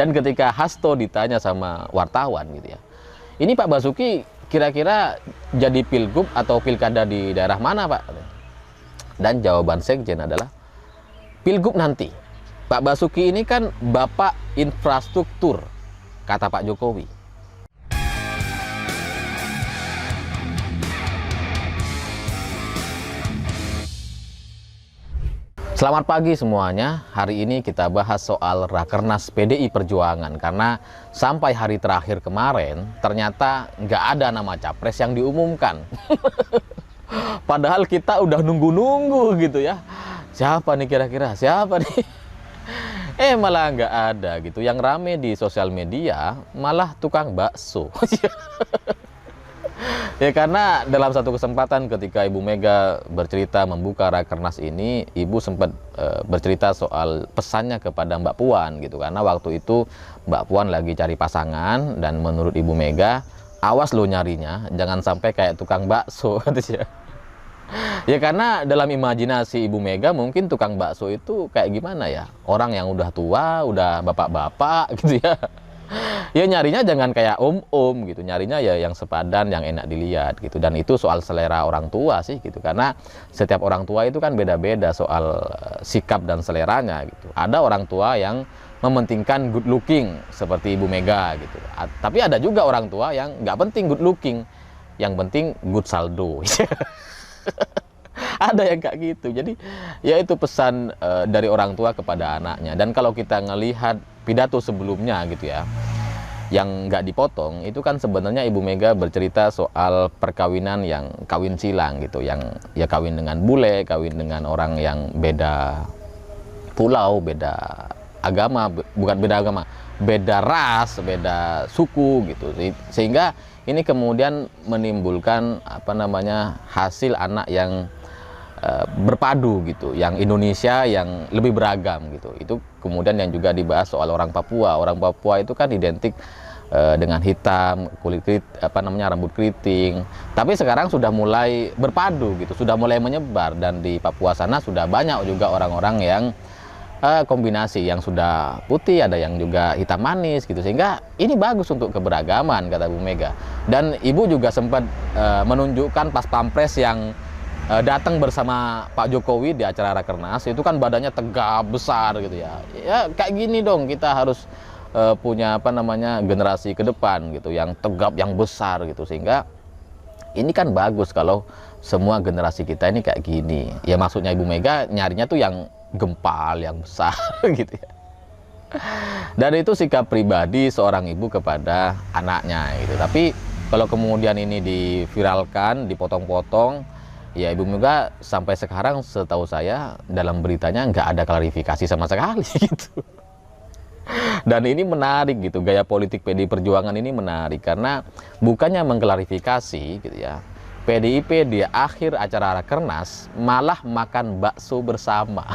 Dan ketika Hasto ditanya sama wartawan gitu ya, ini Pak Basuki kira-kira jadi pilgub atau pilkada di daerah mana Pak? Dan jawaban Sekjen adalah pilgub nanti. Pak Basuki ini kan bapak infrastruktur, kata Pak Jokowi. Selamat pagi semuanya. Hari ini kita bahas soal Rakernas PDI Perjuangan. Karena sampai hari terakhir kemarin ternyata nggak ada nama capres yang diumumkan. Padahal kita udah nunggu-nunggu gitu ya. Siapa nih kira-kira? Siapa nih? Malah nggak ada gitu. Yang rame di sosial media malah tukang bakso. Ya karena dalam satu kesempatan ketika Ibu Mega bercerita membuka Rakernas ini, Ibu sempat bercerita soal pesannya kepada Mbak Puan gitu. Karena waktu itu Mbak Puan lagi cari pasangan dan menurut Ibu Mega, awas lo nyarinya, jangan sampai kayak tukang bakso. Ya karena dalam imajinasi Ibu Mega mungkin tukang bakso itu kayak gimana ya? Orang yang udah tua, udah bapak-bapak gitu ya. Ya nyarinya jangan kayak om-om gitu, nyarinya ya yang sepadan, yang enak dilihat gitu. Dan itu soal selera orang tua sih gitu, karena setiap orang tua itu kan beda-beda soal sikap dan seleranya gitu. Ada orang tua yang mementingkan good looking seperti Ibu Mega gitu. Tapi ada juga orang tua yang nggak penting good looking, yang penting good saldo. Ada yang kayak gitu. Jadi ya itu pesan dari orang tua kepada anaknya. Dan kalau kita ngelihat pidato sebelumnya gitu ya, yang nggak dipotong itu kan sebenarnya Ibu Mega bercerita soal perkawinan yang kawin silang gitu, yang ya kawin dengan bule, kawin dengan orang yang beda pulau, beda agama, bukan beda agama, beda ras, beda suku gitu. Sehingga ini kemudian menimbulkan hasil anak yang berpadu gitu, yang Indonesia yang lebih beragam gitu. Itu kemudian yang juga dibahas soal orang Papua. Orang Papua itu kan identik dengan hitam, rambut keriting. Tapi sekarang sudah mulai berpadu gitu, sudah mulai menyebar, dan di Papua sana sudah banyak juga orang-orang yang kombinasi, yang sudah putih, ada yang juga hitam manis gitu. Sehingga ini bagus untuk keberagaman, kata Bu Mega. Dan Ibu juga sempat menunjukkan pas pampres yang datang bersama Pak Jokowi di acara Rakernas, itu kan badannya tegap besar gitu ya. Ya kayak gini dong, kita harus punya generasi ke depan gitu, yang tegap, yang besar gitu. Sehingga ini kan bagus kalau semua generasi kita ini kayak gini. Ya maksudnya Ibu Mega nyarinya tuh yang gempal, yang besar gitu ya. Dan itu sikap pribadi seorang ibu kepada anaknya gitu. Tapi kalau kemudian ini diviralkan, dipotong-potong, ya Ibu Mega sampai sekarang setahu saya dalam beritanya nggak ada klarifikasi sama sekali gitu. Dan ini menarik gitu, gaya politik PDI Perjuangan ini menarik karena bukannya mengklarifikasi gitu ya, PDIP di akhir acara Rakernas malah makan bakso bersama.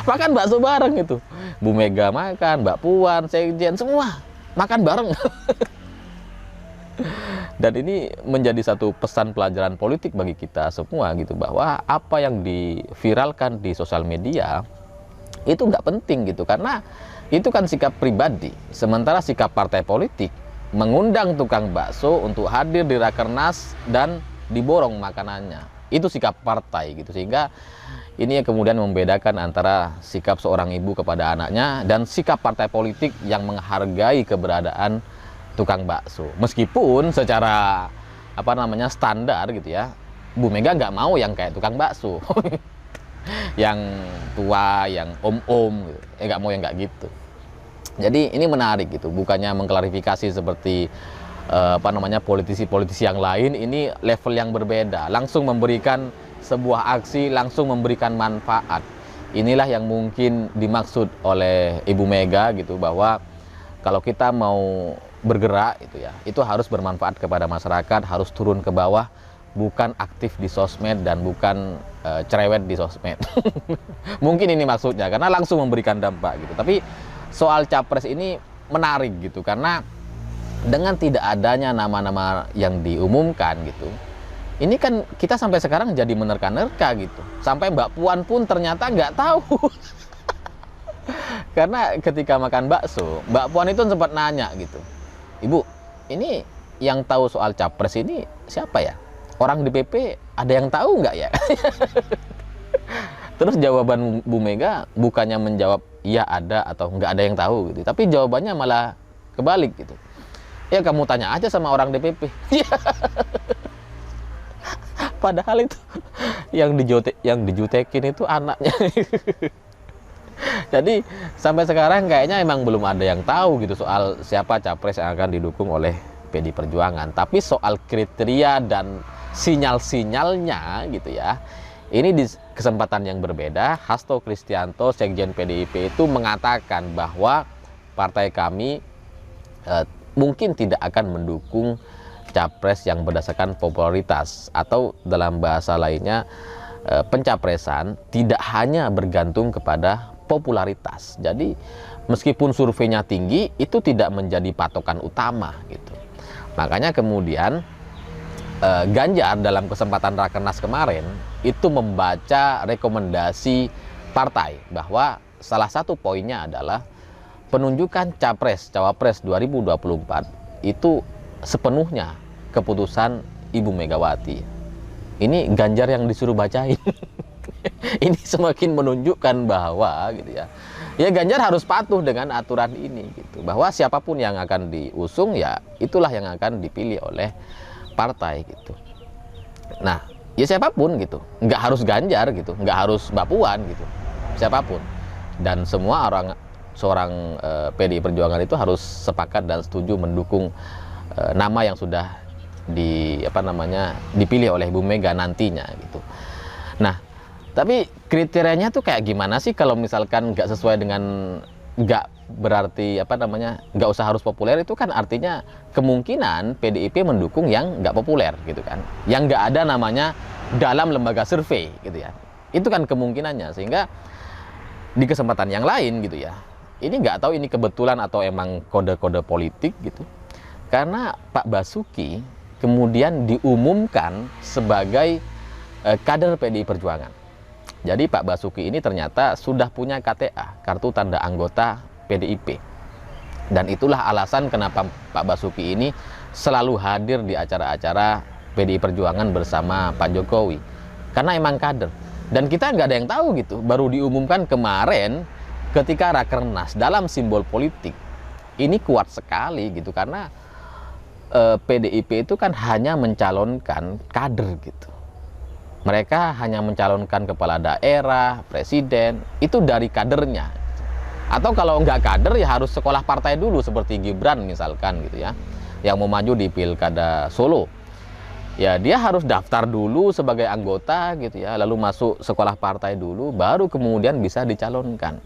Makan bakso bareng itu, Bu Mega makan, Mbak Puan, Sekjen, semua makan bareng. Dan ini menjadi satu pesan pelajaran politik bagi kita semua gitu, bahwa apa yang diviralkan di sosial media itu nggak penting gitu, karena itu kan sikap pribadi. Sementara sikap partai politik mengundang tukang bakso untuk hadir di Rakernas dan diborong makanannya, itu sikap partai gitu. Sehingga ini yang kemudian membedakan antara sikap seorang ibu kepada anaknya dan sikap partai politik yang menghargai keberadaan tukang bakso. Meskipun secara standar gitu ya, Bu Mega nggak mau yang kayak tukang bakso. Yang tua, yang om-om gitu. Nggak mau yang nggak gitu. Jadi ini menarik gitu, bukannya mengklarifikasi seperti politisi-politisi yang lain. Ini level yang berbeda, langsung memberikan sebuah aksi, langsung memberikan manfaat. Inilah yang mungkin dimaksud oleh Ibu Mega gitu, bahwa kalau kita mau bergerak itu ya, itu harus bermanfaat kepada masyarakat, harus turun ke bawah, bukan aktif di sosmed dan bukan cerewet di sosmed. Mungkin ini maksudnya, karena langsung memberikan dampak gitu. Tapi soal capres ini menarik gitu, karena dengan tidak adanya nama-nama yang diumumkan gitu, ini kan kita sampai sekarang jadi menerka-nerka gitu. Sampai Mbak Puan pun ternyata nggak tahu. Karena ketika makan bakso, Mbak Puan itu sempat nanya gitu, Ibu, ini yang tahu soal capres ini siapa ya? Orang DPP ada yang tahu nggak ya? Terus jawaban Bu Mega bukannya menjawab iya ada atau nggak ada yang tahu gitu, tapi jawabannya malah kebalik gitu. Ya kamu tanya aja sama orang DPP. Padahal itu yang dijutekin itu anaknya. Jadi sampai sekarang kayaknya emang belum ada yang tahu gitu soal siapa capres yang akan didukung oleh PD Perjuangan. Tapi soal kriteria dan sinyal-sinyalnya gitu ya, ini di kesempatan yang berbeda, Hasto Kristianto, Sekjen PDIP itu mengatakan bahwa partai kami mungkin tidak akan mendukung capres yang berdasarkan popularitas, atau dalam bahasa lainnya pencapresan tidak hanya bergantung kepada popularitas. Jadi meskipun surveinya tinggi itu tidak menjadi patokan utama gitu. Makanya kemudian Ganjar dalam kesempatan Rakernas kemarin itu membaca rekomendasi partai bahwa salah satu poinnya adalah penunjukan capres cawapres 2024 itu sepenuhnya keputusan Ibu Megawati. Ini Ganjar yang disuruh bacain. Ini semakin menunjukkan bahwa gitu ya, Ganjar harus patuh dengan aturan ini gitu, bahwa siapapun yang akan diusung ya itulah yang akan dipilih oleh partai gitu. Nah, ya siapapun gitu, nggak harus Ganjar gitu, nggak harus Mbak Puan gitu, siapapun. Dan semua seorang PDI Perjuangan itu harus sepakat dan setuju mendukung nama yang sudah dipilih oleh Bu Mega nantinya gitu. Nah, tapi kriterianya tuh kayak gimana sih kalau misalkan nggak sesuai dengan, nggak berarti nggak usah harus populer, itu kan artinya kemungkinan PDIP mendukung yang nggak populer gitu kan, yang nggak ada namanya dalam lembaga survei gitu ya. Itu kan kemungkinannya, sehingga di kesempatan yang lain gitu ya, ini nggak tahu ini kebetulan atau emang kode-kode politik gitu, karena Pak Basuki kemudian diumumkan sebagai kader PDI Perjuangan. Jadi Pak Basuki ini ternyata sudah punya KTA, kartu tanda anggota PDIP. Dan itulah alasan kenapa Pak Basuki ini selalu hadir di acara-acara PDI Perjuangan bersama Pak Jokowi. Karena emang kader. Dan kita nggak ada yang tahu gitu, baru diumumkan kemarin ketika Rakernas. Dalam simbol politik ini kuat sekali gitu, karena PDIP itu kan hanya mencalonkan kader gitu. Mereka hanya mencalonkan kepala daerah, presiden, itu dari kadernya. Atau kalau nggak kader ya harus sekolah partai dulu, seperti Gibran misalkan gitu ya, yang mau maju di Pilkada Solo. Ya dia harus daftar dulu sebagai anggota gitu ya, lalu masuk sekolah partai dulu, baru kemudian bisa dicalonkan.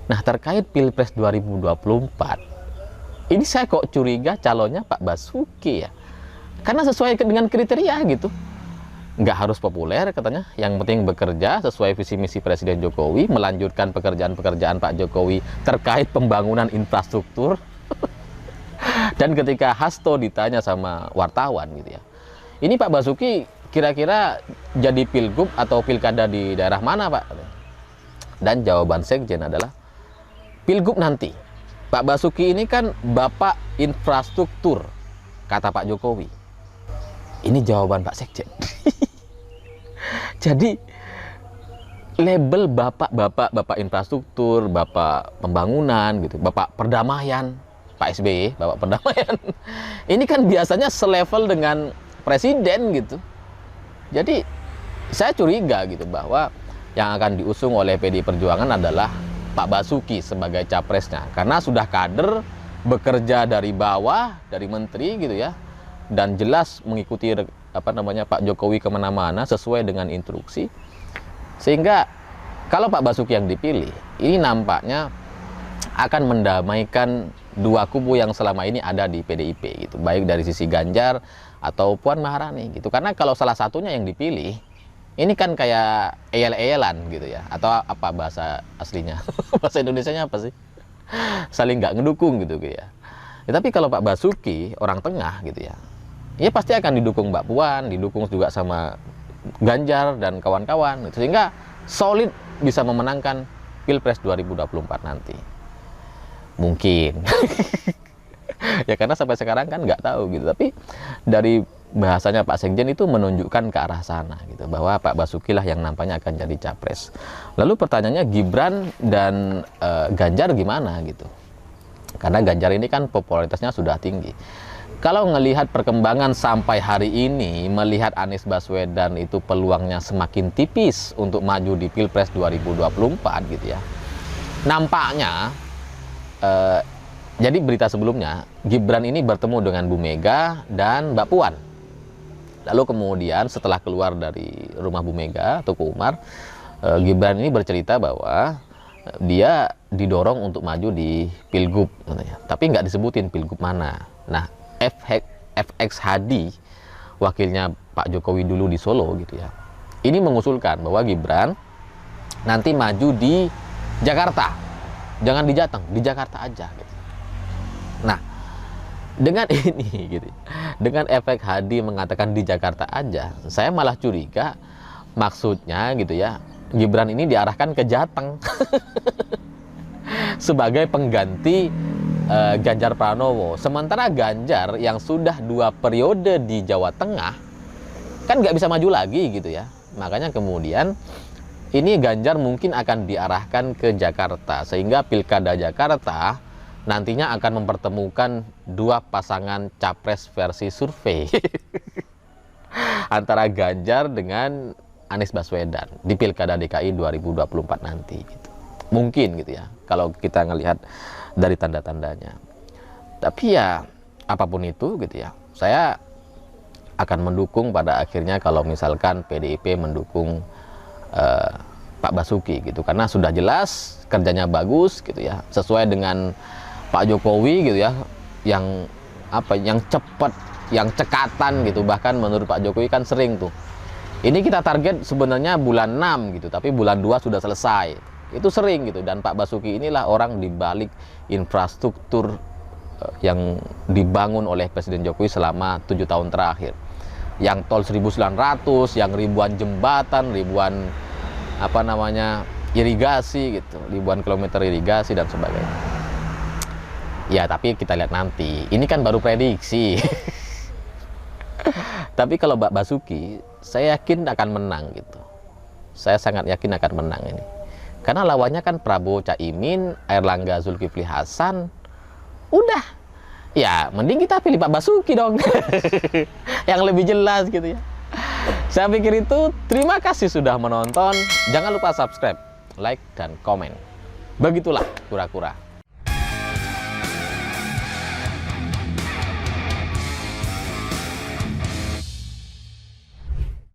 Nah, terkait Pilpres 2024, ini saya kok curiga calonnya Pak Basuki ya. Karena sesuai dengan kriteria gitu. Nggak harus populer katanya, yang penting bekerja sesuai visi misi Presiden Jokowi, melanjutkan pekerjaan-pekerjaan Pak Jokowi terkait pembangunan infrastruktur. Dan ketika Hasto ditanya sama wartawan gitu ya, ini Pak Basuki kira-kira jadi pilgub atau pilkada di daerah mana Pak? Dan jawaban Sekjen adalah pilgub nanti. Pak Basuki ini kan bapak infrastruktur, kata Pak Jokowi. Ini jawaban Pak Sekjen. Jadi label bapak infrastruktur, bapak pembangunan gitu, bapak perdamaian, Pak SBY, bapak perdamaian. Ini kan biasanya selevel dengan presiden gitu. Jadi saya curiga gitu bahwa yang akan diusung oleh PDI Perjuangan adalah Pak Basuki sebagai capresnya, karena sudah kader, bekerja dari bawah, dari menteri gitu ya, dan jelas mengikuti Pak Jokowi kemana-mana sesuai dengan instruksi. Sehingga kalau Pak Basuki yang dipilih, ini nampaknya akan mendamaikan dua kubu yang selama ini ada di PDIP gitu, baik dari sisi Ganjar atau Puan Maharani gitu. Karena kalau salah satunya yang dipilih, ini kan kayak eyel-eyelan gitu ya, atau apa bahasa aslinya? Bahasa Indonesianya apa sih? Saling nggak ngedukung gitu ya. Tapi kalau Pak Basuki orang tengah gitu ya, ya pasti akan didukung Mbak Puan, didukung juga sama Ganjar dan kawan-kawan, sehingga solid bisa memenangkan Pilpres 2024 nanti. Mungkin. Ya karena sampai sekarang kan nggak tahu gitu. Tapi dari bahasanya Pak Sekjen itu menunjukkan ke arah sana gitu, bahwa Pak Basuki lah yang nampaknya akan jadi capres. Lalu pertanyaannya, Gibran dan Ganjar gimana gitu? Karena Ganjar ini kan popularitasnya sudah tinggi. Kalau melihat perkembangan sampai hari ini, melihat Anies Baswedan itu peluangnya semakin tipis untuk maju di Pilpres 2024 gitu ya. Nampaknya jadi berita sebelumnya, Gibran ini bertemu dengan Bu Mega dan Mbak Puan. Lalu kemudian setelah keluar dari rumah Bu Mega, Tuku Umar, Gibran ini bercerita bahwa dia didorong untuk maju di Pilgub, tapi nggak disebutin Pilgub mana. Nah, FX Hadi, wakilnya Pak Jokowi dulu di Solo gitu ya, ini mengusulkan bahwa Gibran nanti maju di Jakarta, jangan di Jateng, di Jakarta aja gitu. Nah, dengan ini gitu, dengan efek Hadi mengatakan di Jakarta aja, saya malah curiga maksudnya gitu ya, Gibran ini diarahkan ke Jateng sebagai pengganti Ganjar Pranowo. Sementara Ganjar yang sudah 2 periode di Jawa Tengah kan nggak bisa maju lagi gitu ya. Makanya kemudian ini Ganjar mungkin akan diarahkan ke Jakarta, sehingga Pilkada Jakarta nantinya akan mempertemukan 2 pasangan capres versi survei antara Ganjar dengan Anies Baswedan di Pilkada DKI 2024 nanti gitu. Mungkin gitu ya, kalau kita ngelihat dari tanda-tandanya. Tapi ya apapun itu gitu ya, saya akan mendukung pada akhirnya kalau misalkan PDIP mendukung Pak Basuki gitu, karena sudah jelas kerjanya bagus gitu ya, sesuai dengan Pak Jokowi gitu ya, yang cepat, yang cekatan gitu. Bahkan menurut Pak Jokowi kan sering tuh, ini kita target sebenarnya bulan 6 gitu, tapi bulan 2 sudah selesai. Itu sering gitu. Dan Pak Basuki inilah orang di balik infrastruktur yang dibangun oleh Presiden Jokowi selama 7 tahun terakhir. Yang tol 1900, yang ribuan jembatan, ribuan irigasi gitu, ribuan kilometer irigasi dan sebagainya. Ya, tapi kita lihat nanti. Ini kan baru prediksi. Tapi kalau Pak Basuki, saya yakin akan menang gitu. Saya sangat yakin akan menang ini. Karena lawannya kan Prabowo Caimin, Airlangga Zulkifli Hasan. Udah. Ya, mending kita pilih Pak Basuki dong. Yang lebih jelas gitu ya. Saya pikir itu. Terima kasih sudah menonton. Jangan lupa subscribe, like, dan komen. Begitulah kura-kura.